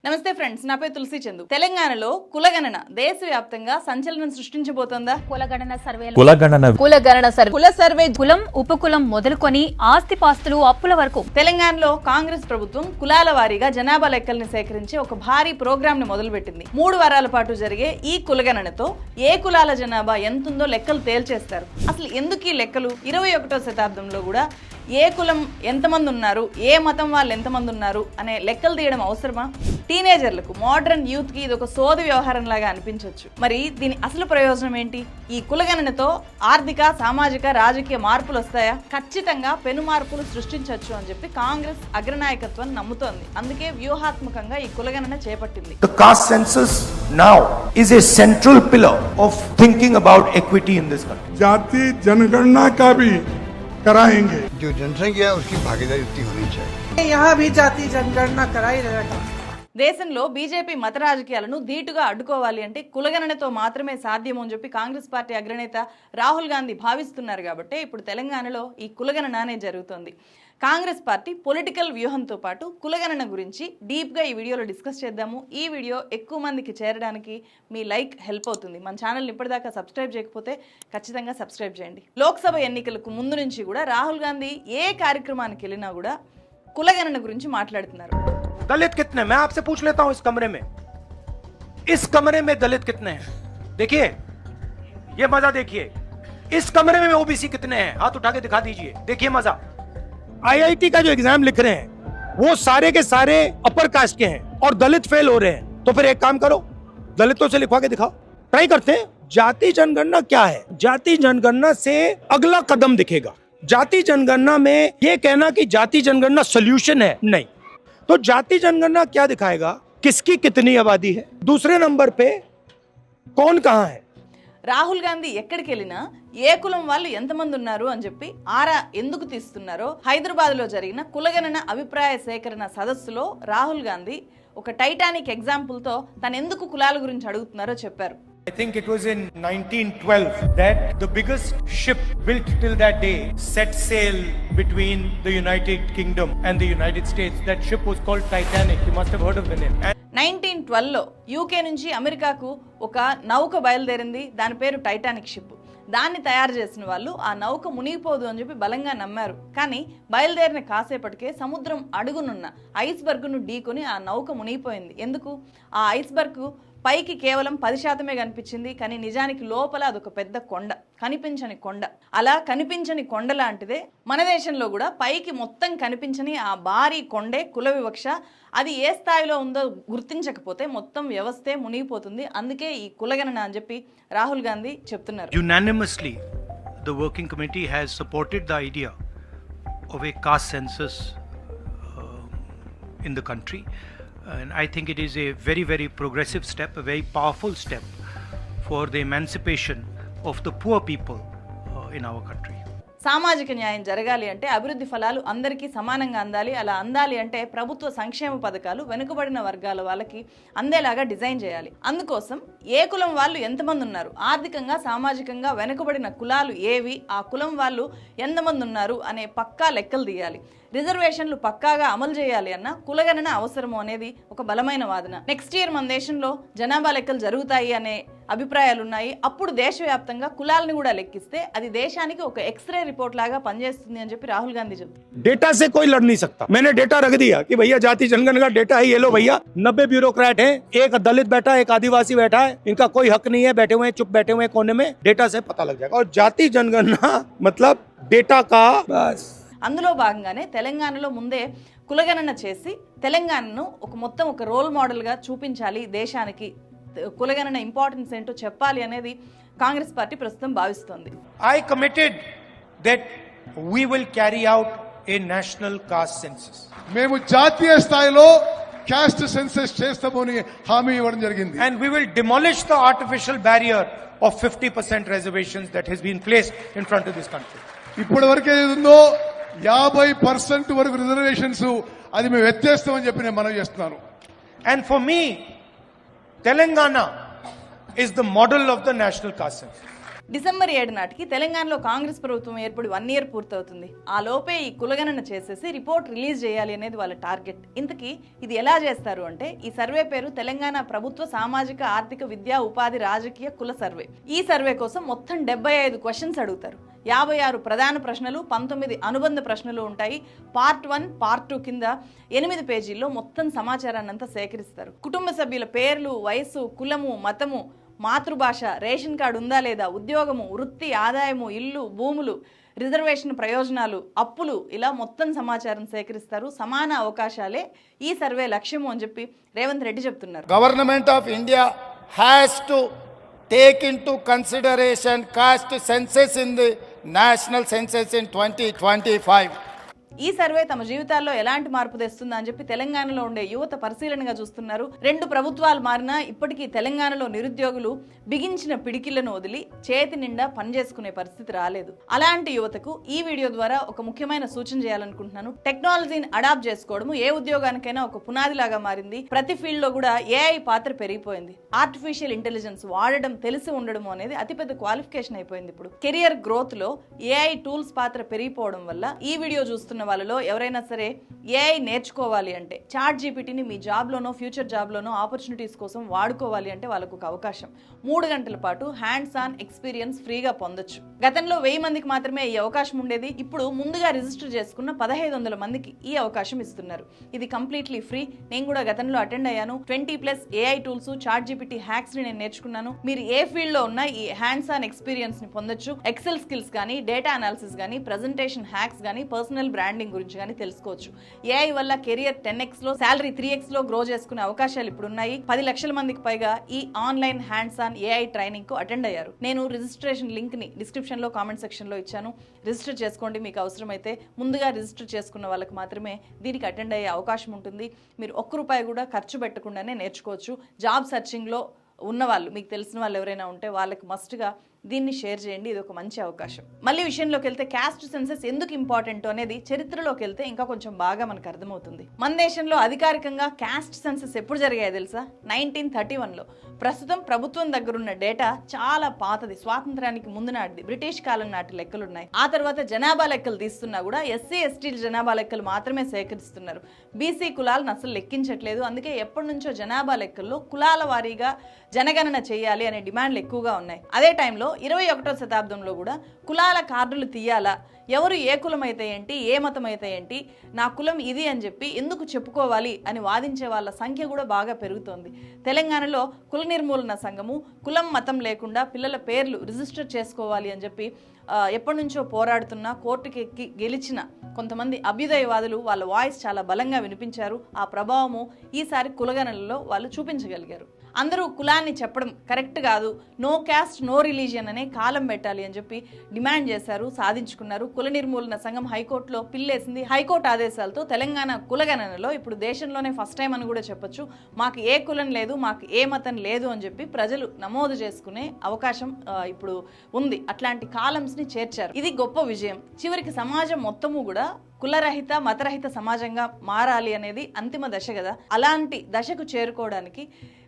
నమస్తే ఫ్రెండ్స్, నా పేరు తులసి చందు. తెలంగాణలో కులగణన దేశవ్యాప్తంగా సంచలనం సృష్టించబోతోందా? కుల సర్వే కులం ఉపకులం మొదలుకొని ఆస్తిపాస్తులు అప్పుల వరకు తెలంగాణలో కాంగ్రెస్ ప్రభుత్వం కులాల వారీగా జనాభా లెక్కల్ని సేకరించి ఒక భారీ ప్రోగ్రామ్ ని మొదలుపెట్టింది. 3 వారాల పాటు జరిగే ఈ కులగణనతో ఏ కులాల జనాభా ఎంతుందో లెక్కలు తేల్చేస్తారు. అసలు ఎందుకు ఈ లెక్కలు? 21వ శతాబ్దంలో కూడా ఏ కులం ఎంతమంది ఉన్నారు, ఏ మతం వాళ్ళు ఎంతమంది ఉన్నారు అనే లెక్కలు తీయడం అవసరమా? టీనేజర్లకు, మోడర్న్ యూత్ కి ఇది ఒక సోది వ్యవహారం లాగా అనిపించవచ్చు. మరి దీని అసలు ప్రయోజనం ఏంటి? ఈ కులగణనతో ఆర్థిక, సామాజిక, రాజకీయ మార్పులు వస్తాయా? ఖచ్చితంగా పెను మార్పులు సృష్టించవచ్చు అని చెప్పి కాంగ్రెస్ అగ్రనాయకత్వం నమ్ముతోంది. అందుకే వ్యూహాత్మకంగా ఈ కులగణన చేపట్టింది. The caste census now is a central pillar of thinking about equity in this country. जाति जनगणना का भी कराएंगे। जो जनसंख्या है उसकी भागीदारी उतनी होनी चाहिए। यहाँ भी जाति जनगणना कराई रहेगा। దేశంలో బీజేపీ మత రాజకీయాలను ధీటుగా అడ్డుకోవాలి అంటే కులగణనతో మాత్రమే సాధ్యము అని చెప్పి కాంగ్రెస్ పార్టీ అగ్రనేత రాహుల్ గాంధీ భావిస్తున్నారు. కాబట్టి ఇప్పుడు తెలంగాణలో ఈ కులగణన జరుగుతోంది. కాంగ్రెస్ పార్టీ పొలిటికల్ వ్యూహంతో పాటు కులగణన గురించి డీప్గా ఈ వీడియోలో డిస్కస్ చేద్దాము. ఈ వీడియో ఎక్కువ మందికి చేరడానికి మీ లైక్ హెల్ప్ అవుతుంది. మన ఛానల్ని ఇప్పటిదాకా సబ్స్క్రైబ్ చేయకపోతే ఖచ్చితంగా సబ్స్క్రైబ్ చేయండి. లోక్సభ ఎన్నికలకు ముందు నుంచి కూడా రాహుల్ గాంధీ ఏ కార్యక్రమానికి వెళ్ళినా కూడా కులగణన గురించి మాట్లాడుతున్నారు. दलित कितने? मैं आपसे पूछ लेता हूं, इस कमरे में दलित कितने हैं? देखिए, ये मजा देखिए, इस कमरे में ओबीसी कितने हैं? हाथ उठा के दिखा दीजिए, देखिए मजा। आईआईटी का जो एग्जाम लिख रहे हैं वो सारे के सारे अपर कास्ट के हैं और दलित फेल हो रहे हैं। तो फिर एक काम करो, दलितों से लिखवा के दिखाओ। ट्राई करते हैं। जाति जनगणना क्या है? जाति जनगणना से अगला कदम दिखेगा। जाति जनगणना में ये कहना कि जाति जनगणना सोल्यूशन है, नहीं। तो जाति जनगणना क्या दिखाएगा? किसकी कितनी आबादी है, दूसरे नंबर पे कौन कहां है। రాహుల్ గాంధీ ఎక్కడికి వెళ్ళినా ఏ కులం వాళ్ళు ఎంతమంది ఉన్నారు అని చెప్పి ఆరా ఎందుకు తీస్తున్నారో హైదరాబాద్లో జరిగిన కులగణన అభిప్రాయ సేకరణ సదస్సులో రాహుల్ గాంధీ ఒక టైటానిక్ ఎగ్జాంపుల్తో తను ఎందుకు కులాల గురించి అడుగుతున్నారో చెప్పారు. I think it was in 1912 that the biggest ship built till that day set sail between the United Kingdom and the United States. That ship was called Titanic. You must have heard of the name. 1912లో UK నుంచి అమెరికాకు ఒక నౌక బయలుదేరింది. దాని పేరు Titanic ship. దాన్ని తయారు చేసిన వాళ్ళు ఆ నౌక మునిగిపోదు అని చెప్పి బలంగా నమ్మారు. కానీ బయలుదేరిన కాసేపటికే సముద్రం అడుగునున్న ఐస్బర్గ్ను ఢీకొని ఆ నౌక మునిగిపోయింది. ఎందుకు? ఆ ఐస్బర్గ్ పైకి కేవలం 10% కనిపించింది, కానీ నిజానికి లోపల అదొక పెద్ద కొండ, కనిపించని కొండ. అలా కనిపించని కొండ లాంటిదే మన దేశంలో కూడా పైకి మొత్తం కనిపించని ఆ భారీ కొండే కుల వివక్ష. అది ఏ స్థాయిలో ఉందో గుర్తించకపోతే మొత్తం వ్యవస్థే మునిగిపోతుంది. అందుకే ఈ కులగణన అని చెప్పి రాహుల్ గాంధీ చెప్తున్నారు. Unanimously, the working committee has supported the idea of a caste census in the country. And I think it is a very, very progressive step, a very powerful step for the emancipation of the poor people in our country. సామాజిక న్యాయం జరగాలి అంటే అభివృద్ధి ఫలాలు అందరికీ సమానంగా అందాలి. అలా అందాలి అంటే ప్రభుత్వ సంక్షేమ పథకాలు వెనుకబడిన వర్గాల వాళ్ళకి అందేలాగా డిజైన్ చేయాలి. అందుకోసం ఏ కులం వాళ్ళు ఎంతమంది ఉన్నారు, ఆర్థికంగా సామాజికంగా వెనుకబడిన కులాలు ఏవి, ఆ కులం వాళ్ళు ఎంతమంది ఉన్నారు అనే పక్కా లెక్కలు తీయాలి. రిజర్వేషన్లు పక్కాగా అమలు చేయాలి అన్న కులగణన అవసరము అనేది ఒక బలమైన వాదన. నెక్స్ట్ ఇయర్ మన దేశంలో జనాభా లెక్కలు జరుగుతాయి అనే అభిప్రాయాలు ఉన్నాయి. అప్పుడు దేశవ్యాప్తంగా కులాలను కూడా లెక్కిస్తే అది దేశానికి ఒక ఎక్స్రే రిపోర్ట్ లాగా పనిచేస్తుంది అని చెప్పి రాహుల్ గాంధీ చెప్తారు. डेटा से कोई लड़ नहीं सकता। मैंने डेटा रख दिया कि भैया जाति जनगणना का डेटा है, ये लो भैया। 90 ब्यूरोक्रेट हैं, एक दलित बैठा है, एक आदिवासी बैठा है, इनका कोई हक नहीं है, बैठे हुए हैं, चुप बैठे हुए हैं कोने में। डेटा से पता लग जाएगा। और जाति जनगणना मतलब डेटा का बस। అందులో భాగంగానే తెలంగాణలో ముందే కులగణన చేసి తెలంగాణను ఒక రోల్ మోడల్గా చూపించాలి, దేశానికి కులగణన ఇంపార్టెన్స్ ఏంటో చెప్పాలి అనేది కాంగ్రెస్ పార్టీ ప్రస్తుతం భావిస్తోంది. I committed that we will carry out a national caste census. మేము జాతీయ స్థాయిలో కాస్ట్ సెన్సస్ చేస్తామని హామీ ఇవ్వడం జరిగింది. And we will demolish the artificial barrier of 50% reservations that has been placed in front of this country. ఇప్పటి వరకు ఏది ఉందో 50% వరకు రిజర్వేషన్స్ అది మేము ఎత్తేస్తామని చెప్పి నేను మనవి చేస్తున్నాను. And for me, Telangana is the model of the national caste census. December 7 నాటికి తెలంగాణలో కాంగ్రెస్ ప్రభుత్వం ఏర్పడి 1 year పూర్తవుతుంది. ఆ లోపే ఈ కులగణన చేసేసి రిపోర్ట్ రిలీజ్ చేయాలి అనేది వాళ్ళ టార్గెట్. ఇంతకీ ఇది ఎలా చేస్తారు అంటే ఈ సర్వే పేరు తెలంగాణ ప్రభుత్వ సామాజిక ఆర్థిక విద్యా ఉపాధి రాజకీయ కుల సర్వే. ఈ సర్వే కోసం మొత్తం 75 క్వశ్చన్స్ అడుగుతారు. 56 ప్రధాన ప్రశ్నలు, 19 అనుబంధ ప్రశ్నలు ఉంటాయి. పార్ట్ 1, పార్ట్ 2 కింద 8 పేజీల్లో మొత్తం సమాచారాన్ని అంతా సేకరిస్తారు. కుటుంబ సభ్యుల పేర్లు, వయసు, కులము, మతము, మాతృభాష, రేషన్ కార్డు ఉందా లేదా, ఉద్యోగము, వృత్తి, ఆదాయము, ఇల్లు, భూములు, రిజర్వేషన్ ప్రయోజనాలు, అప్పులు, ఇలా మొత్తం సమాచారం సేకరిస్తారు. సమాన అవకాశాలే ఈ సర్వే లక్ష్యము అని చెప్పి రేవంత్ రెడ్డి చెప్తున్నారు. Government of India has to take into consideration caste census in the national census in 2025. ఈ సర్వే తమ జీవితాల్లో ఎలాంటి మార్పు తెస్తుందా అని చెప్పి తెలంగాణలో ఉండే యువత పరిశీలనగా చూస్తున్నారు. 2 ప్రభుత్వాలు మారినా ఇప్పటికీ తెలంగాణలో నిరుద్యోగులు బిగించిన పిడికిళ్లను వదిలి చేతి నిండా పనిచేసుకునే పరిస్థితి రాలేదు. అలాంటి యువతకు ఈ వీడియో ద్వారా ఒక ముఖ్యమైన సూచన చేయాలనుకుంటున్నాను. టెక్నాలజీని అడాప్ట్ చేసుకోవడం ఏ ఉద్యోగానికైనా ఒక పునాదిలాగా మారింది. ప్రతి ఫీల్డ్ లో కూడా ఏఐ పాత్ర పెరిగిపోయింది. ఆర్టిఫిషియల్ ఇంటెలిజెన్స్ వాడడం తెలిసి ఉండడం అనేది అతిపెద్ద క్వాలిఫికేషన్ అయిపోయింది. ఇప్పుడు కెరియర్ గ్రోత్ లో ఏఐ టూల్స్ పాత్ర పెరిగిపోవడం వల్ల ఈ వీడియో చూస్తున్న వాళ్ళలో ఎవరైనా సరే ఏఐ నేర్చుకోవాలి అంటే, చాట్ జీపీటీని మీ జాబ్లోనో ఫ్యూచర్ జాబ్లోనో ఆపర్చునిటీస్ కోసం వాడుకోవాలి అంటే వాళ్ళకు ఒక అవకాశం. 3 గంటల పాటు హ్యాండ్స్ ఆన్ ఎక్స్పీరియన్స్ ఫ్రీగా పొందొచ్చు. గతంలో 1000 మందికి మాత్రమే ఈ అవకాశం ఉండేది. ఇప్పుడు ముందుగా రిజిస్టర్ చేసుకున్న 1500 మందికి ఈ అవకాశం ఇస్తున్నారు. ఇది కంప్లీట్లీ ఫ్రీ. నేను కూడా గతంలో అటెండ్ అయ్యాను. 20+ AI tools, ChatGPT hacks ని నేను నేర్చుకున్నాను. మీరు ఏ ఫీల్డ్ లో ఉన్నా ఈ హ్యాండ్స్ ఆన్ ఎక్స్పీరియన్స్ ని పొందొచ్చు. ఎక్సెల్ స్కిల్స్ కానీ, డేటా అనాలిసిస్ కానీ, ప్రెజెంటేషన్ హ్యాక్స్ కానీ, పర్సనల్ బ్రాండింగ్ గురించి కానీ తెలుసుకోవచ్చు. ఏఐ వల్ల కెరియర్ 10x లో, శాలరీ 3x లో గ్రో చేసుకునే అవకాశాలు ఇప్పుడు ఉన్నాయి. 10 లక్షల మందికి పైగా ఈ online hands on AI training కు అటెండ్ అయ్యారు. నేను రిజిస్ట్రేషన్ లింక్ ని డిస్క్రిప్షన్ లో, కామెంట్ సెక్షన్ లో ఇచ్చాను. రిజిస్టర్ చేసుకోండి. మీకు అవసరమైతే ముందుగా రిజిస్టర్ చేసుకున్న వాళ్ళకి మాత్రమే దీనికి అటెండ్ అయ్యే అవకాశం ఉంటుంది. మీరు ₹1 కూడా ఖర్చు పెట్టకుండానే నేర్చుకోవచ్చు. జాబ్ సర్చింగ్ లో ఉన్నవాళ్ళు, మీకు తెలిసిన వాళ్ళు ఎవరైనా ఉంటే వాళ్ళకి మస్ట్గా దీన్ని షేర్ చేయండి. ఇది ఒక మంచి అవకాశం. మళ్ళీ విషయంలోకి వెళ్తే క్యాస్ట్ సెన్సస్ ఎందుకు ఇంపార్టెంట్ అనేది చరిత్రలోకి వెళ్తే ఇంకా కొంచెం బాగా మనకు అర్థమవుతుంది. మన దేశంలో అధికారికంగా క్యాస్ట్ సెన్సస్ ఎప్పుడు జరిగాయో తెలుసా? 1931లో. ప్రస్తుతం ప్రభుత్వం దగ్గరున్న డేటా చాలా పాతది, స్వాతంత్రానికి ముందు నాటిది, బ్రిటిష్ కాలం నాటి లెక్కలున్నాయి. ఆ తర్వాత జనాభా లెక్కలు తీస్తున్నా కూడా ఎస్సీ ఎస్టీల జనాభా లెక్కలు మాత్రమే సేకరిస్తున్నారు. బీసీ కులాలను అసలు లెక్కించట్లేదు. అందుకే ఎప్పటి నుంచో జనాభా లెక్కల్లో కులాల వారీగా జనగణన చేయాలి అనే డిమాండ్లు ఎక్కువగా ఉన్నాయి. అదే టైంలో 21వ శతాబ్దంలో కూడా కులాల కార్డులు తీయాలా, ఎవరు ఏ కులం అయితే ఏంటి, ఏ మతం అయితే ఏంటి, నా కులం ఇది అని చెప్పి ఎందుకు చెప్పుకోవాలి అని వాదించే వాళ్ళ సంఖ్య కూడా బాగా పెరుగుతోంది. తెలంగాణలో కుల నిర్మూలన సంఘము కులం మతం లేకుండా పిల్లల పేర్లు రిజిస్టర్ చేసుకోవాలి అని చెప్పి ఎప్పటి నుంచో పోరాడుతున్న, కోర్టుకి ఎక్కి గెలిచిన కొంతమంది అభ్యుదయవాదులు వాళ్ళ వాయిస్ చాలా బలంగా వినిపించారు. ఆ ప్రభావము ఈసారి కులగణనలో వాళ్ళు చూపించగలిగారు. అందరూ కులాన్ని చెప్పడం కరెక్ట్ కాదు, నో క్యాస్ట్ నో రిలీజియన్ అనే కాలం పెట్టాలి అని చెప్పి డిమాండ్ చేశారు, సాధించుకున్నారు. కుల నిర్మూలన సంఘం హైకోర్టులో పిల్లేసింది. హైకోర్టు ఆదేశాలతో తెలంగాణ కులగణనలో ఇప్పుడు దేశంలోనే ఫస్ట్ టైం అని కూడా చెప్పొచ్చు. మాకు ఏ కులం లేదు, మాకు ఏ మతం లేదు అని చెప్పి ప్రజలు నమోదు చేసుకునే అవకాశం ఇప్పుడు ఉంది. అట్లాంటి కాలమ్స్ ని చేర్చారు. ఇది గొప్ప విజయం. చివరికి సమాజం మొత్తము కూడా కులరహిత మతరహిత సమాజంగా మారాలి అనేది అంతిమ దశ కదా. అలాంటి దశకు చేరుకోవడానికి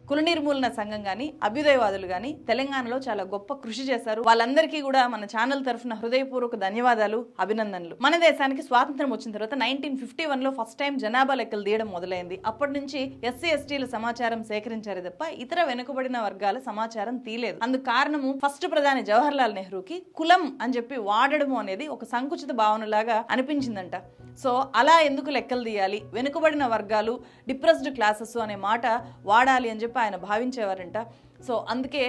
కుల నిర్మూలన సంఘం కానీ, అభ్యుదయవాదులు కానీ తెలంగాణలో చాలా గొప్ప కృషి చేశారు. వాళ్ళందరికీ కూడా మన ఛానల్ తరఫున హృదయపూర్వక ధన్యవాదాలు, అభినందనలు. మన దేశానికి స్వాతంత్రం వచ్చిన తర్వాత 1951లో ఫస్ట్ టైం జనాభా లెక్కలు తీయడం మొదలైంది. అప్పటి నుంచి ఎస్సీ ఎస్టీల సమాచారం సేకరించారు తప్ప ఇతర వెనుకబడిన వర్గాల సమాచారం తీయలేదు. అందుకు కారణము ఫస్ట్ ప్రధాని జవహర్లాల్ నెహ్రూకి కులం అని చెప్పి వాడడము అనేది ఒక సంకుచిత భావనలాగా అనిపించిందంట. సో అలా ఎందుకు లెక్కలు తీయాలి, వెనుకబడిన వర్గాలు, డిప్రెస్డ్ క్లాసెస్ అనే మాట వాడాలి అని చెప్పి ఆయన భావించేవారంట. సో అందుకే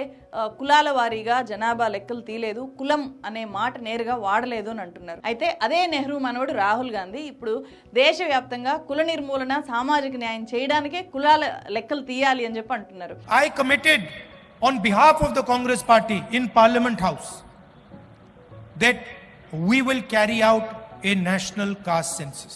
కులాల వారీగా జనాభా లెక్కలు తీయలేదు, కులం అనే మాట నేరుగా వాడలేదు అని అంటున్నారు. అయితే అదే నెహ్రూ మనవడు రాహుల్ గాంధీ ఇప్పుడు దేశవ్యాప్తంగా కుల నిర్మూలన, సామాజిక న్యాయం చేయడానికే కులాల లెక్కలు తీయాలి అని చెప్పి అంటున్నారు. I committed on behalf of the Congress party in Parliament House that we will carry out a national caste census.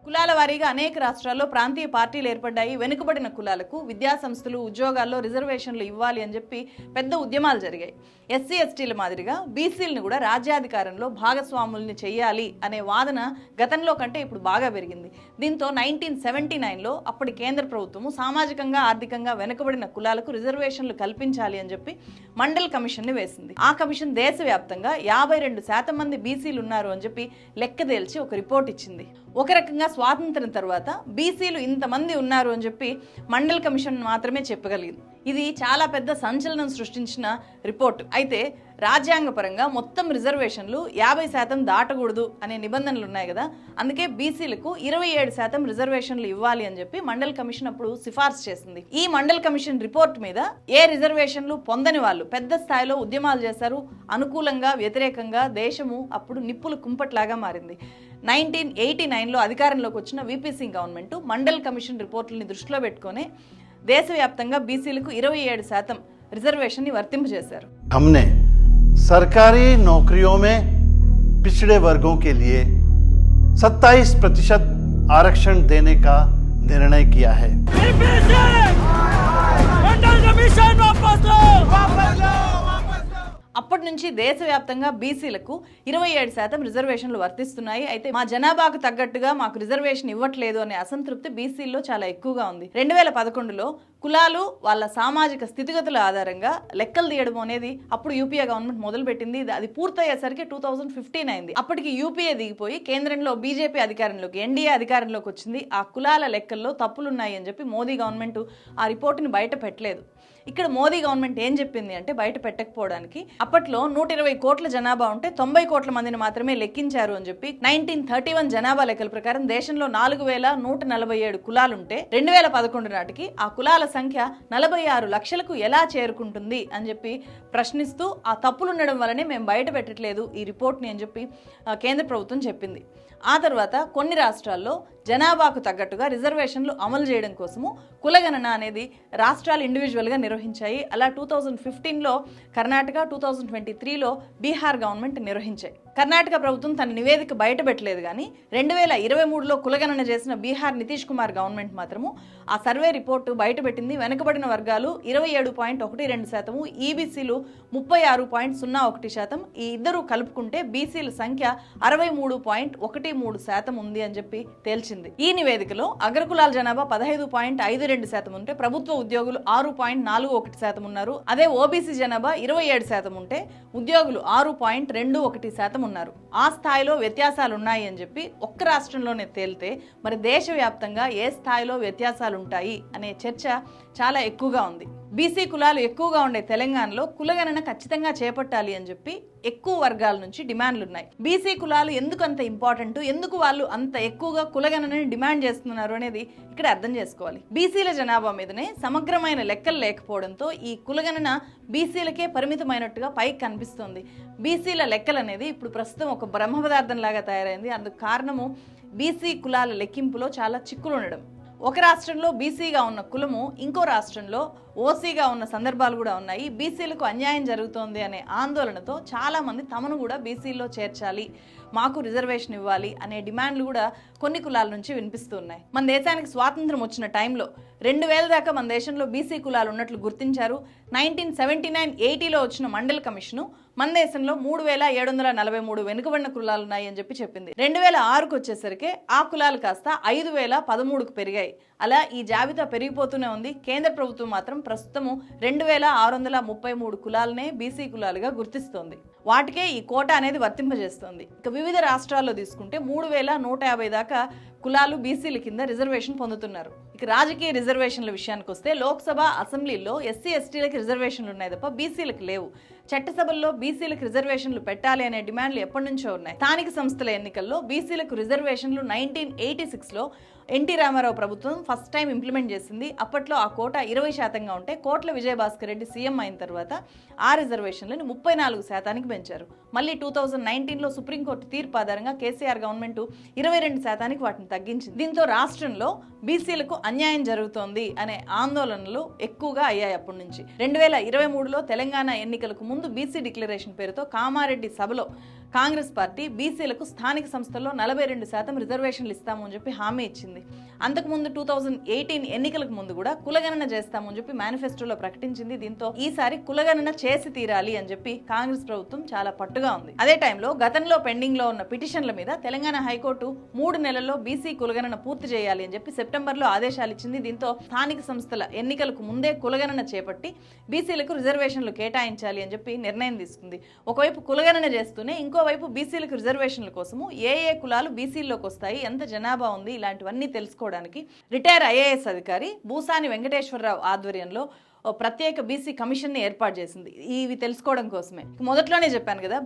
కులాల వారీగా అనేక రాష్ట్రాల్లో ప్రాంతీయ పార్టీలు ఏర్పడ్డాయి. వెనుకబడిన కులాలకు విద్యా సంస్థలు, ఉద్యోగాల్లో రిజర్వేషన్లు ఇవ్వాలి అని చెప్పి పెద్ద ఉద్యమాలు జరిగాయి. ఎస్సీ ఎస్టీల మాదిరిగా బీసీలను కూడా రాజ్యాధికారంలో భాగస్వాముల్ని చెయ్యాలి అనే వాదన గతంలో కంటే ఇప్పుడు బాగా పెరిగింది. దీంతో 1979లో అప్పటి కేంద్ర ప్రభుత్వము సామాజికంగా ఆర్థికంగా వెనుకబడిన కులాలకు రిజర్వేషన్లు కల్పించాలి అని చెప్పి మండల్ కమిషన్ని వేసింది. ఆ కమిషన్ దేశవ్యాప్తంగా 52% మంది బీసీలు ఉన్నారు అని చెప్పి లెక్క తేల్చి ఒక రిపోర్ట్ ఇచ్చింది. ఒక రకంగా స్వాతంత్రం తర్వాత బీసీలు ఇంతమంది ఉన్నారు అని చెప్పి మండల్ కమిషన్ మాత్రమే చెప్పగలిగింది. ఇది చాలా పెద్ద సంచలనం సృష్టించిన రిపోర్టు. అయితే రాజ్యాంగపరంగా మొత్తం రిజర్వేషన్లు 50% దాటకూడదు అనే నిబంధనలు ఉన్నాయి కదా, అందుకే బీసీలకు 27% రిజర్వేషన్లు ఇవ్వాలి అని చెప్పి మండల్ కమిషన్ అప్పుడు సిఫార్సు చేసింది. ఈ మండల్ కమిషన్ రిపోర్ట్ మీద ఏ రిజర్వేషన్లు పొందని వాళ్ళు పెద్ద స్థాయిలో ఉద్యమాలు చేశారు. అనుకూలంగా వ్యతిరేకంగా దేశము అప్పుడు నిప్పులు కుంపట్లాగా మారింది. 1989లో అధికారంలోకి వచ్చిన VP Singh government Mandal commission రిపోర్టుల్ని దృష్టిలో పెట్టుకొని దేశవ్యాప్తంగా బీసీలకు 27% రిజర్వేషన్ ని వర్తింపజేశారు. हमने सरकारी नौकरियों में पिछड़े वर्गों के लिए 27% आरक्षण देने का निर्णय किया है. అప్పటి నుంచి దేశవ్యాప్తంగా బీసీలకు 27% రిజర్వేషన్లు వర్తిస్తున్నాయి. అయితే మా జనాభాకు తగ్గట్టుగా మాకు రిజర్వేషన్ ఇవ్వట్లేదు అనే అసంతృప్తి బీసీల్లో చాలా ఎక్కువగా ఉంది. 2011లో కులాలు వాళ్ళ సామాజిక స్థితిగతుల ఆధారంగా లెక్కలు తీయడం అనేది అప్పుడు యూపీఏ గవర్నమెంట్ మొదలుపెట్టింది. అది పూర్తయ్యేసరికి 2015 అయింది. అప్పటికి యూపీఏ దిగిపోయి కేంద్రంలో బీజేపీ అధికారంలోకి, ఎన్డీఏ అధికారంలోకి వచ్చింది. ఆ కులాల లెక్కల్లో తప్పులున్నాయి అని చెప్పి మోదీ గవర్నమెంట్ ఆ రిపోర్టుని బయట పెట్టలేదు. ఇక్కడ మోదీ గవర్నమెంట్ ఏం చెప్పింది అంటే బయట పెట్టకపోవడానికి అప్పట్లో 120 కోట్ల జనాభా ఉంటే 90 కోట్ల మందిని మాత్రమే లెక్కించారు అని చెప్పి 1931 జనాభా లెక్కల ప్రకారం దేశంలో 4147 కులాలుంటే 2011 నాటికి ఆ కులాల సంఖ్య 46 లక్షలకు ఎలా చేరుకుంటుంది అని చెప్పి ప్రశ్నిస్తూ ఆ తప్పులు ఉండడం వల్లనే మేము బయట పెట్టట్లేదు ఈ రిపోర్ట్ని అని చెప్పి కేంద్ర ప్రభుత్వం చెప్పింది. ఆ తర్వాత కొన్ని రాష్ట్రాల్లో జనాభాకు తగ్గట్టుగా రిజర్వేషన్లు అమలు చేయడం కోసము కులగణన అనేది రాష్ట్రాలు ఇండివిజువల్గా నిర్వహించాయి. అలా 2015లో కర్ణాటక, 2023లో బీహార్ గవర్నమెంట్ నిర్వహించాయి. కర్ణాటక ప్రభుత్వం తన నివేదిక బయట పెట్టలేదు కానీ 2023లో కులగణన చేసిన బీహార్ నితీష్ కుమార్ గవర్నమెంట్ మాత్రము ఆ సర్వే రిపోర్టు బయట పెట్టింది. వెనుకబడిన వర్గాలు 27.12%, ఈబీసీలు 36.01%, ఈ ఇద్దరు కలుపుకుంటే బీసీల సంఖ్య 63.13% ఉంది అని చెప్పి తేల్చింది. ఈ నివేదికలో అగ్రకులాల జనాభా 15.52% ఉంటే ప్రభుత్వ ఉద్యోగులు 6.41% ఉన్నారు. అదే ఓబీసీ జనాభా 27% ఉంటే ఉద్యోగులు 6.21% ఉన్నారు. ఆ స్థాయిలో వ్యత్యాసాలు ఉన్నాయి అని చెప్పి ఒక్క రాష్ట్రంలోనే తేలితే మరి దేశవ్యాప్తంగా ఏ స్థాయిలో వ్యత్యాసాలు ఉంటాయి అనే చర్చ చాలా ఎక్కువగా ఉంది. బీసీ కులాలు ఎక్కువగా ఉండే తెలంగాణలో కులగణన ఖచ్చితంగా చేపట్టాలి అని చెప్పి ఎక్కువ వర్గాల నుంచి డిమాండ్లు ఉన్నాయి. బీసీ కులాలు ఎందుకు అంత ఇంపార్టెంట్, ఎందుకు వాళ్ళు అంత ఎక్కువగా కులగణనని డిమాండ్ చేస్తున్నారు అనేది ఇక్కడ అర్థం చేసుకోవాలి. బీసీల జనాభా మీదనే సమగ్రమైన లెక్కలు లేకపోవడంతో ఈ కులగణన బీసీలకే పరిమితమైనట్టుగా పైకి కనిపిస్తుంది. బీసీల లెక్కలు అనేది ఇప్పుడు ప్రస్తుతం ఒక బ్రహ్మ పదార్థం లాగా తయారైంది. అందుకు కారణము బీసీ కులాల లెక్కింపులో చాలా చిక్కులు ఉండడం. ఒక రాష్ట్రంలో బీసీగా ఉన్న కులము ఇంకో రాష్ట్రంలో ఓసీగా ఉన్న సందర్భాలు కూడా ఉన్నాయి. బీసీలకు అన్యాయం జరుగుతోంది అనే ఆందోళనతో చాలామంది తమను కూడా బీసీలో చేర్చాలి, మాకు రిజర్వేషన్ ఇవ్వాలి అనే డిమాండ్లు కూడా కొన్ని కులాల నుంచి వినిపిస్తున్నాయి. మన దేశానికి స్వాతంత్రం వచ్చిన టైంలో 2000 దాకా మన దేశంలో బీసీ కులాలు ఉన్నట్లు గుర్తించారు. 1979-80లో వచ్చిన మండల్ కమిషను మన దేశంలో 3743 వెనుకబడిన కులాలు ఉన్నాయి అని చెప్పి చెప్పింది. 2006కు వచ్చేసరికి ఆ కులాలు కాస్త 5013కు పెరిగాయి. అలా ఈ జాబితా పెరిగిపోతూనే ఉంది. కేంద్ర ప్రభుత్వం మాత్రం ప్రస్తుతము 2633 కులాలనే బీసీ కులాలుగా గుర్తిస్తోంది. వాటికే ఈ కోటా అనేది వర్తింపజేస్తోంది. ఇక వివిధ రాష్ట్రాల్లో తీసుకుంటే 3150 దాకా కులాలు బీసీల కింద రిజర్వేషన్ పొందుతున్నారు. ఇక రాజకీయ రిజర్వేషన్ల విషయానికి వస్తే లోక్సభ, అసెంబ్లీలో ఎస్సీ ఎస్టీలకు రిజర్వేషన్లు ఉన్నాయి తప్ప బీసీలకు లేవు. చట్టసభల్లో బీసీలకు రిజర్వేషన్లు పెట్టాలి అనే డిమాండ్లు ఎప్పటి నుంచో ఉన్నాయి. స్థానిక సంస్థల ఎన్నికల్లో బీసీలకు రిజర్వేషన్లు 1986లో ఎన్టీ రామారావు ప్రభుత్వం ఫస్ట్ టైం ఇంప్లిమెంట్ చేసింది. అప్పట్లో ఆ కోటా 20%గా ఉంటే కోట్ల విజయభాస్కర్ రెడ్డి సీఎం అయిన తర్వాత ఆ రిజర్వేషన్లను 34%కి పెంచారు. మళ్ళీ 2019లో సుప్రీంకోర్టు తీర్పు ఆధారంగా కేసీఆర్ గవర్నమెంట్ 22%కి వాటిని తగ్గించింది. దీంతో రాష్ట్రంలో బీసీలకు అన్యాయం జరుగుతోంది అనే ఆందోళనలు ఎక్కువగా అయ్యాయి. అప్పటి నుంచి 2023లో తెలంగాణ ఎన్నికలకు ముందు ముందు బీసీ డిక్లరేషన్ పేరుతో కామారెడ్డి సభలో కాంగ్రెస్ పార్టీ బీసీలకు స్థానిక సంస్థల్లో 42% రిజర్వేషన్లు ఇస్తాము అని చెప్పి హామీ ఇచ్చింది. అంతకుముందు 2018 ఎన్నికలకు ముందు కూడా కులగణన చేస్తాము అని చెప్పి మేనిఫెస్టోలో ప్రకటించింది. దీంతో ఈసారి కులగణన చేసి తీరాలి అని చెప్పి కాంగ్రెస్ ప్రభుత్వం చాలా పట్టుగా ఉంది. అదే టైంలో గతంలో పెండింగ్ లో ఉన్న పిటిషన్ల మీద తెలంగాణ హైకోర్టు 3 నెలల్లో బీసీ కులగణన పూర్తి చేయాలి అని చెప్పి సెప్టెంబర్లో ఆదేశాలు ఇచ్చింది. దీంతో స్థానిక సంస్థల ఎన్నికలకు ముందే కులగణన చేపట్టి బీసీలకు రిజర్వేషన్లు కేటాయించాలి అని చెప్పి నిర్ణయం తీసుకుంది. ఒకవైపు కులగణన చేస్తూనే ఇంకోవైపు బీసీలకు రిజర్వేషన్ల కోసము ఏ కులాలు బీసీల్లోకి వస్తాయి, ఎంత జనాభా ఉంది, ఇలాంటివన్నీ తెలుసుకోవడానికి రిటైర్ ఐఏఎస్ అధికారి భూసాని వెంకటేశ్వరరావు ఆధ్వర్యంలో ప్రత్యేక బీసీ కమిషన్ ని ఏర్పాటు చేసింది. ఇవి తెలుసుకోవడం కోసమే. మొదట్లోనే చెప్పాను కదా,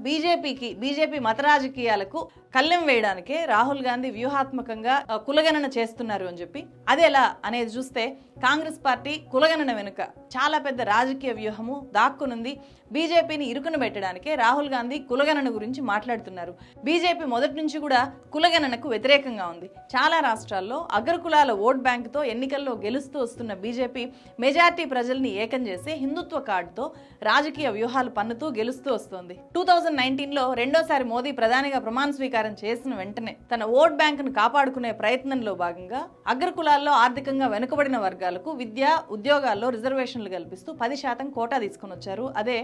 బీజేపీ మత రాజకీయాలకు కళ్ళెం వేయడానికే రాహుల్ గాంధీ వ్యూహాత్మకంగా కులగణన చేస్తున్నారు అని చెప్పి. అదెలా అనేది చూస్తే కాంగ్రెస్ పార్టీ కులగణన వెనుక చాలా పెద్ద రాజకీయ వ్యూహము దాక్కునుంది. బీజేపీని ఇరుకున పెట్టడానికే రాహుల్ గాంధీ కులగణన గురించి మాట్లాడుతున్నారు. బీజేపీ మొదటి నుంచి కూడా కులగణనకు వ్యతిరేకంగా ఉంది. చాలా రాష్ట్రాల్లో అగ్రకులాల ఓట్ బ్యాంకుతో ఎన్నికల్లో గెలుస్తూ వస్తున్న బీజేపీ మెజార్టీ ప్రజల్ని ఏకం చేసి హిందుత్వ కార్డుతో రాజకీయ వ్యూహాలు పన్నుతూ గెలుస్తూ వస్తోంది. 2019లో రెండోసారి మోదీ ప్రధానిగా ప్రమాణ స్వీకారం చేసిన వెంటనే తన ఓట్ బ్యాంకును కాపాడుకునే ప్రయత్నంలో భాగంగా అగ్రకులాల్లో ఆర్థికంగా వెనుకబడిన వర్గాలకు విద్య, ఉద్యోగాల్లో రిజర్వేషన్లు కల్పిస్తూ 10% కోటా తీసుకుని వచ్చారు. అదే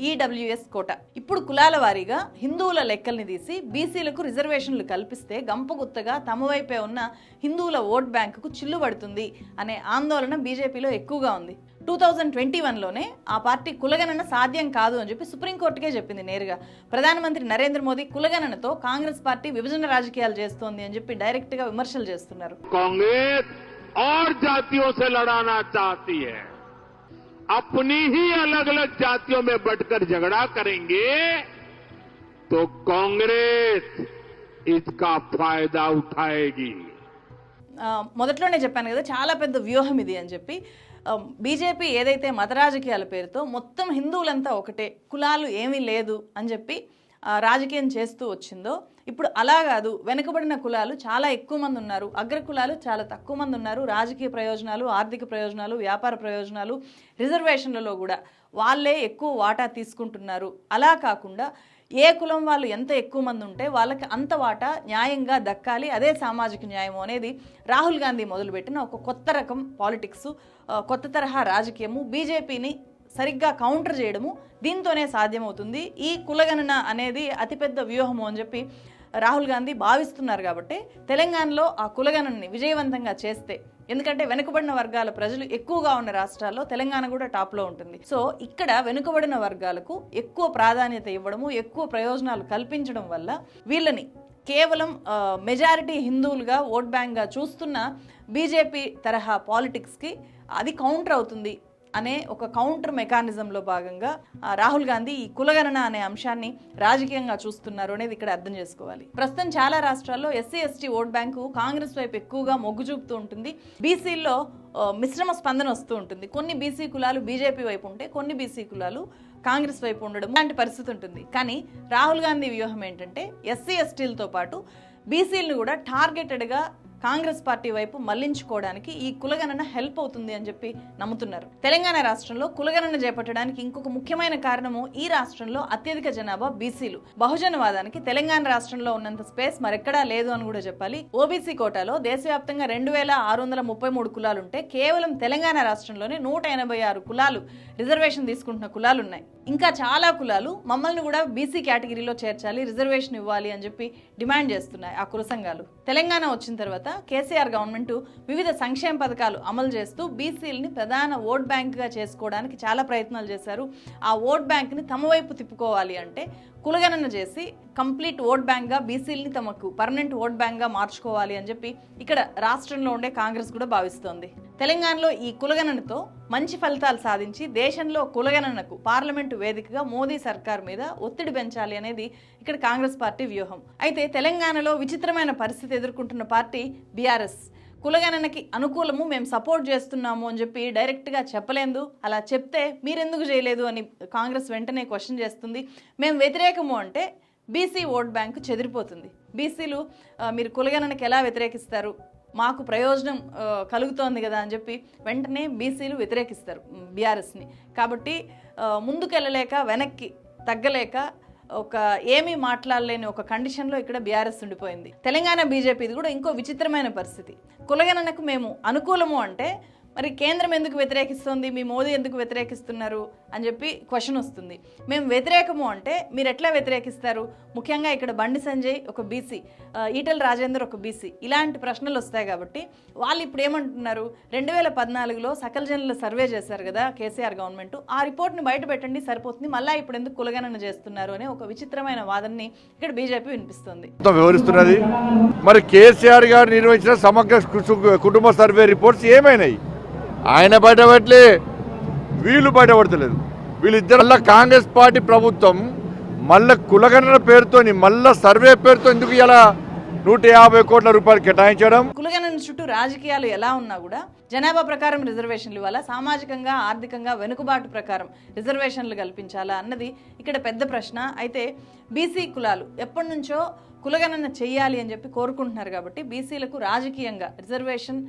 ఈడబ్ల్యూఎస్ కోటా. ఇప్పుడు కులాల వారీగా హిందువుల లెక్కల్ని తీసి బీసీలకు రిజర్వేషన్లు కల్పిస్తే గంపగుత్తగా తమ వైపే ఉన్న హిందువుల ఓట్ బ్యాంకుకు చిల్లు పడుతుంది అనే ఆందోళన బీజేపీలో ఎక్కువగా ఉంది. 2021లోనే ఆ పార్టీ కులగణన సాధ్యం కాదు అని చెప్పి సుప్రీంకోర్టుకే చెప్పింది నేరుగా. ప్రధానమంత్రి నరేంద్ర మోదీ కులగణనతో కాంగ్రెస్ పార్టీ విభజన రాజకీయాలు చేస్తోంది అని చెప్పి డైరెక్ట్ గా విమర్శలు చేస్తున్నారు. కాంగ్రెస్ और जातियों से लड़ाना चाहती है, अपनी ही अलग अलग जातियों में बंटकर झगड़ा करेंगे तो कांग्रेस इसका फायदा उठाएगी. మొదట్లోనే చెప్పాను కదా, చాలా పెద్ద వ్యూహం ఇది అని చెప్పి. బీజేపీ ఏదైతే మత రాజకీయాల పేరుతో మొత్తం హిందువులంతా ఒకటే, కులాలు ఏమీ లేదు అని చెప్పి రాజకీయం చేస్తూ వచ్చిందో, ఇప్పుడు అలా కాదు. వెనుకబడిన కులాలు చాలా ఎక్కువ మంది ఉన్నారు, అగ్రకులాలు చాలా తక్కువ మంది ఉన్నారు. రాజకీయ ప్రయోజనాలు, ఆర్థిక ప్రయోజనాలు, వ్యాపార ప్రయోజనాలు, రిజర్వేషన్లలో కూడా వాళ్ళే ఎక్కువ వాటా తీసుకుంటున్నారు. అలా కాకుండా ఏ కులం వాళ్ళు ఎంత ఎక్కువ మంది ఉంటే వాళ్ళకి అంత వాటా న్యాయంగా దక్కాలి, అదే సామాజిక న్యాయం అనేది రాహుల్ గాంధీ మొదలుపెట్టిన ఒక కొత్త రకం పాలిటిక్స్, కొత్త తరహా రాజకీయము. బీజేపీని సరిగ్గా కౌంటర్ చేయడము దీంతోనే సాధ్యమవుతుంది. ఈ కులగణన అనేది అతిపెద్ద వ్యూహము అని చెప్పి రాహుల్ గాంధీ భావిస్తున్నారు. కాబట్టి తెలంగాణలో ఆ కులగణనని విజయవంతంగా చేస్తే, ఎందుకంటే వెనుకబడిన వర్గాల ప్రజలు ఎక్కువగా ఉన్న రాష్ట్రాల్లో తెలంగాణ కూడా టాప్లో ఉంటుంది. సో ఇక్కడ వెనుకబడిన వర్గాలకు ఎక్కువ ప్రాధాన్యత ఇవ్వడము, ఎక్కువ ప్రయోజనాలు కల్పించడం వల్ల వీళ్ళని కేవలం మెజారిటీ హిందువులుగా ఓట్ బ్యాంక్గా చూస్తున్న బీజేపీ తరహా పాలిటిక్స్కి అది కౌంటర్ అవుతుంది అనే ఒక కౌంటర్ మెకానిజంలో భాగంగా రాహుల్ గాంధీ ఈ కులగణన అనే అంశాన్ని రాజకీయంగా చూస్తున్నారు అనేది ఇక్కడ అర్థం చేసుకోవాలి. ప్రస్తుతం చాలా రాష్ట్రాల్లో SC ST vote bank Congress వైపు ఎక్కువగా మొగ్గు చూపుతూ ఉంటుంది. బీసీల్లో మిశ్రమ స్పందన వస్తూ ఉంటుంది. కొన్ని బీసీ కులాలు బీజేపీ వైపు ఉంటే, కొన్ని బీసీ కులాలు కాంగ్రెస్ వైపు ఉండడం లాంటి పరిస్థితి ఉంటుంది. కానీ రాహుల్ గాంధీ వ్యూహం ఏంటంటే ఎస్సీ ఎస్టీలతో పాటు బీసీలను కూడా టార్గెటెడ్గా కాంగ్రెస్ పార్టీ వైపు మళ్లించుకోవడానికి ఈ కులగణన హెల్ప్ అవుతుంది అని చెప్పి నమ్ముతున్నారు. తెలంగాణ రాష్ట్రంలో కులగణన చేపట్టడానికి ఇంకొక ముఖ్యమైన కారణము, ఈ రాష్ట్రంలో అత్యధిక జనాభా బీసీలు. బహుజనవాదానికి తెలంగాణ రాష్ట్రంలో ఉన్నంత స్పేస్ మరెక్కడా లేదు అని కూడా చెప్పాలి. ఓబీసీ కోటాలో దేశవ్యాప్తంగా 2633 కులాలుంటే కేవలం తెలంగాణ రాష్ట్రంలోనే 186 కులాలు రిజర్వేషన్ తీసుకుంటున్న కులాలు ఉన్నాయి. ఇంకా చాలా కులాలు మమ్మల్ని కూడా బీసీ కేటగిరీలో చేర్చాలి, రిజర్వేషన్ ఇవ్వాలి అని చెప్పి డిమాండ్ చేస్తున్నాయి ఆ కుల సంఘాలు. తెలంగాణ వచ్చిన తర్వాత కేసీఆర్ గవర్నమెంట్ వివిధ సంక్షేమ పథకాలు అమలు చేస్తూ బీసీలని ప్రధాన ఓట్ బ్యాంక్గా చేసుకోవడానికి చాలా ప్రయత్నాలు చేశారు. ఆ ఓట్ బ్యాంక్ని తమ వైపు తిప్పుకోవాలి అంటే కులగణన చేసి కంప్లీట్ ఓట్ బ్యాంక్గా బీసీలని తమకు పర్మనెంట్ ఓట్ బ్యాంక్గా మార్చుకోవాలి అని చెప్పి ఇక్కడ రాష్ట్రంలో ఉండే కాంగ్రెస్ కూడా భావిస్తోంది. తెలంగాణలో ఈ కులగణనతో మంచి ఫలితాలు సాధించి దేశంలో కులగణనకు పార్లమెంటు వేదికగా మోదీ సర్కార్ మీద ఒత్తిడి పెంచాలి అనేది ఇక్కడ కాంగ్రెస్ పార్టీ వ్యూహం. అయితే తెలంగాణలో విచిత్రమైన పరిస్థితి ఎదుర్కొంటున్న పార్టీ బీఆర్ఎస్. కులగణనకి అనుకూలము, మేము సపోర్ట్ చేస్తున్నాము అని చెప్పి డైరెక్ట్గా చెప్పలేదు. అలా చెప్తే మీరెందుకు చేయలేదు అని కాంగ్రెస్ వెంటనే క్వశ్చన్ చేస్తుంది. మేము వ్యతిరేకము అంటే బీసీ ఓట్ బ్యాంకు చెదిరిపోతుంది. బీసీలు మీరు కులగణనకి ఎలా వ్యతిరేకిస్తారు, మాకు ప్రయోజనం కలుగుతోంది కదా అని చెప్పి వెంటనే బీసీలు వ్యతిరేకిస్తారు బీఆర్ఎస్ని. కాబట్టి ముందుకెళ్ళలేక వెనక్కి తగ్గలేక ఒక ఏమీ మాట్లాడలేని ఒక కండిషన్లో ఇక్కడ బీఆర్ఎస్ ఉండిపోయింది. తెలంగాణ బీజేపీది కూడా ఇంకో విచిత్రమైన పరిస్థితి. కులగణనకు మేము అనుకూలము అంటే మరి కేంద్రం ఎందుకు వ్యతిరేకిస్తుంది, మీ మోదీ ఎందుకు వ్యతిరేకిస్తున్నారు అని చెప్పి క్వశ్చన్ వస్తుంది. మేము వ్యతిరేకము అంటే మీరు ఎట్లా వ్యతిరేకిస్తారు? ముఖ్యంగా ఇక్కడ బండి సంజయ్ ఒక బీసీ, ఈటెల రాజేందర్ ఒక బీసీ, ఇలాంటి ప్రశ్నలు వస్తాయి. కాబట్టి వాళ్ళు ఇప్పుడు ఏమంటున్నారు, 2014లో సకల జనుల సర్వే చేశారు కదా కేసీఆర్ గవర్నమెంట్, ఆ రిపోర్ట్ని బయట పెట్టండి సరిపోతుంది, మళ్ళీ ఇప్పుడు ఎందుకు కులగణన చేస్తున్నారు అనే ఒక విచిత్రమైన వాదనని ఇక్కడ బీజేపీ వినిపిస్తుంది. వివరిస్తున్నది మరి కేసీఆర్ గారు నిర్వహించిన సమగ్ర కుటుంబ సర్వే రిపోర్ట్స్ ఏమైనాయి? ఆయన బయటపడలే, వీళ్ళు బయటపడతలేదు. వీళ్ళిద్దరు మళ్ళీ కాంగ్రెస్ పార్టీ ప్రభుత్వం మళ్ళీ కులగణన పేరుతోని మళ్ళీ సర్వే పేరుతో ఎందుకు ఇలా 150 కోట్ల రూపాయలు కేటాయించడం? కులగణన చుట్టూ రాజకీయాలు ఎలా ఉన్నా కూడా జనాభా ప్రకారం రిజర్వేషన్లు ఇవ్వాలా, సామాజికంగా ఆర్థికంగా వెనుకబాటు ప్రకారం రిజర్వేషన్లు కల్పించాలా అన్నది ఇక్కడ పెద్ద ప్రశ్న. అయితే బీసీ కులాలు ఎప్పటి నుంచో కులగణన చెయ్యాలి అని చెప్పి కోరుకుంటున్నారు. కాబట్టి బీసీలకు రాజకీయంగా రిజర్వేషన్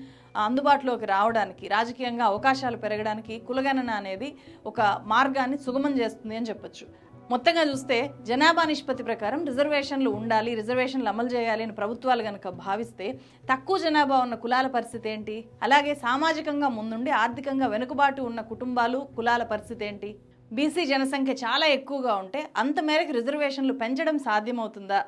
అందుబాటులోకి రావడానికి, రాజకీయంగా అవకాశాలు పెరగడానికి కులగణన అనేది ఒక మార్గాన్ని సుగమం చేస్తుంది అని చెప్పొచ్చు. మొత్తంగా చూస్తే జనాభా నిష్పత్తి ప్రకారం రిజర్వేషన్లు ఉండాలి, రిజర్వేషన్లు అమలు చేయాలి అని ప్రభుత్వాలు కనుక భావిస్తే తక్కువ జనాభా ఉన్న కులాల పరిస్థితి ఏంటి? అలాగే సామాజికంగా ముందుండి ఆర్థికంగా వెనుకబాటు ఉన్న కుటుంబాలు కులాల పరిస్థితి ఏంటి? బీసీ జనసంఖ్య చాలా ఎక్కువగా ఉంటే అంత మేరకు రిజర్వేషన్లు పెంచడం సాధ్యమవుతుందా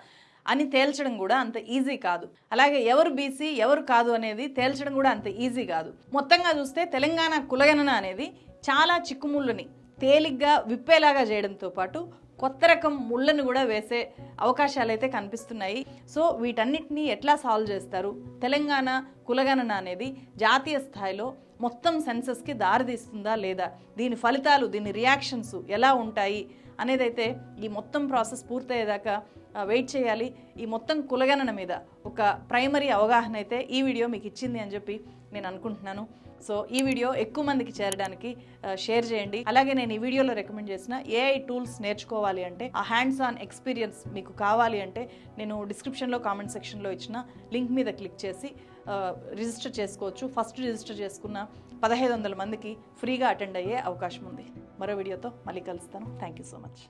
అని తేల్చడం కూడా అంత ఈజీ కాదు. అలాగే ఎవరు బీసీ ఎవరు కాదు అనేది తేల్చడం కూడా అంత ఈజీ కాదు. మొత్తంగా చూస్తే తెలంగాణ కులగణన అనేది చాలా చిక్కుముళ్ళని తేలిగ్గా విప్పేలాగా చేయడంతో పాటు కొత్త రకం ముళ్ళను కూడా వేసే అవకాశాలు అయితే కనిపిస్తున్నాయి. సో వీటన్నిటిని ఎట్లా సాల్వ్ చేస్తారు? తెలంగాణ కులగణన అనేది జాతీయ స్థాయిలో మొత్తం సెన్సస్కి దారితీస్తుందా లేదా? దీని ఫలితాలు, దీని రియాక్షన్స్ ఎలా ఉంటాయి అనేదైతే ఈ మొత్తం ప్రాసెస్ పూర్తయ్యేదాకా వెయిట్ చేయాలి. ఈ మొత్తం కులగణన మీద ఒక ప్రైమరీ అవగాహన అయితే ఈ వీడియో మీకు ఇచ్చింది అని చెప్పి నేను అనుకుంటున్నాను. సో ఈ వీడియో ఎక్కువ మందికి చేరడానికి షేర్ చేయండి. అలాగే నేను ఈ వీడియోలో రికమెండ్ చేసిన ఏఐ టూల్స్ నేర్చుకోవాలి అంటే, ఆ హ్యాండ్స్ ఆన్ ఎక్స్పీరియన్స్ మీకు కావాలి అంటే నేను డిస్క్రిప్షన్లో కామెంట్ సెక్షన్లో ఇచ్చిన లింక్ మీద క్లిక్ చేసి రిజిస్టర్ చేసుకోవచ్చు. ఫస్ట్ రిజిస్టర్ చేసుకున్న 1500 మందికి ఫ్రీగా అటెండ్ అయ్యే అవకాశం ఉంది. మరో వీడియోతో మళ్ళీ కలుస్తాను. Thank you so much.